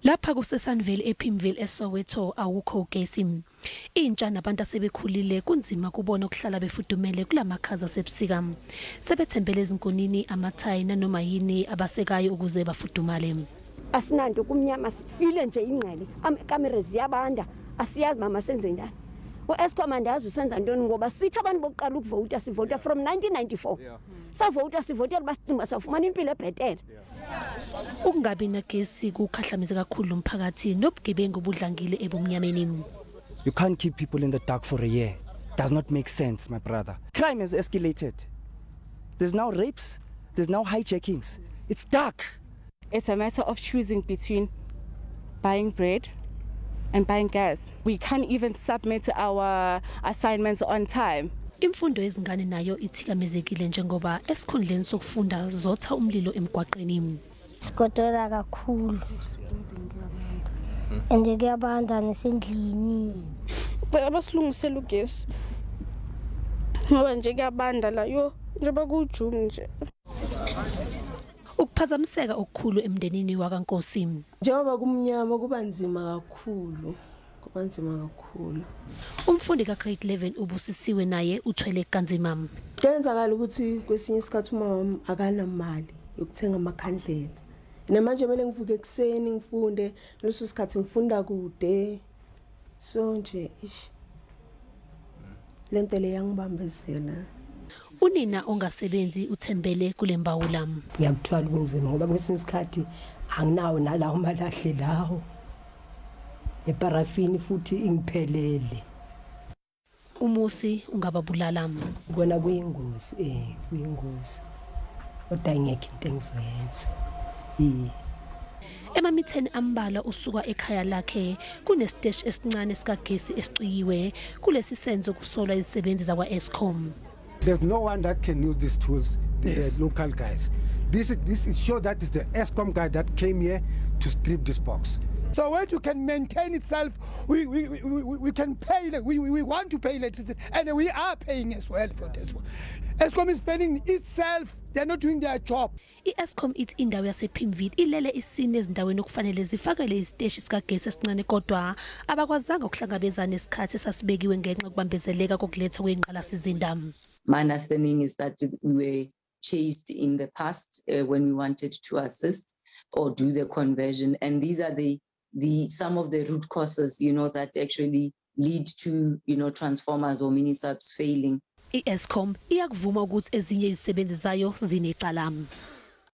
Lapha kuseSandville ePimville eSoweto awukho ugesi. Intsha nabantu asebekhulile kunzima kubona ukuhlala befudumele kulamakhaza asebusika. Sebethembele ezinkonini, amathayina noma yini abasekayo ukuze bafudumale. Asinanto kumnyama sifile nje ingqele. Kamera ziyabanda asiyazi mama senze njani. Eskom andazi usenza ntoni ngoba sithi abantu bokuqala ukuvota sivota from 1994. Savota sivotela basicimba safumana impilo ebhetele. Ukungabi nagesi kukhahlameza kakhulu umphakathi nobugebengu obudlangile ebumnyameni. You can't keep people in the dark for a year. Does not make sense, my brother. Crime has escalated. There's now rapes, there's now hijackings. It's dark. It's a matter of choosing between buying bread and buying gas. We can't even submit our assignments on time. Imfundo yezingane nayo ithikamezekile njengoba esikhundleni sokufunda zotha umlilo emgwaqeni. Sikotola kakhulu. Ende kuyabanda nesendlini. Abasilungisela ugesi. Ngoba nje kuyabanda la yo njengoba kuJune nje. Ukuphazamiseka okukhulu emndenini wakaNkosi. Njengoba kumnyama kuba nzima kakhulu. Umfundi ka-grade 11 ubusisiwe naye uthwele kanzima. Kuyenzakala ukuthi kwesinye isikhathi umama akanamali yokuthenga amakhandlela. Namanje kumele ngivuke ekseni ngifunde, leso sikhathi ngifunda kude. So nje lento le yangibambezela. Unina ongasebenzi uthembele kule mbawula. Ngiyamthwala kunzima ngoba kwesinye isikhathi anginawo nalawo malahle lawo. Eparafini futhi ingiphelele. Umusi ungababulala. Kona kuyingozi, kuyingozi. Kodwa ngeke into engizoyenza. Emamitheni ambala usuka ekhaya lakhe kunesiteshi esincane sikagesi esiciyiwe kulesi senzo kusolwa izisebenzi zakwa Eskom. There's no one that can use these tools, the local guys. This shows that it's the Eskom guy that came here to strip this box. So when you can maintain itself, we can pay, we want to pay electricity, and we are paying as well for this one. Eskom is failing itself, they're not doing their job. Eskom ithi indawo yasePimville ilele isine ezindaweni okufanele zifakele isiteshi sikagesi esincane kodwa abakwazanga ukuhlangabezana nesikhathi esasibekiwe ngenxa yokubambezeleka kokuletha kwengqalasizinda. My understanding is that we were chased in the past when we wanted to assist or do the conversion, and these are some of the root causes, that actually lead to, transformers or mini subs failing. Eskom iyakuvuma ukuthi ezinye izisebenzi zayo zinecala.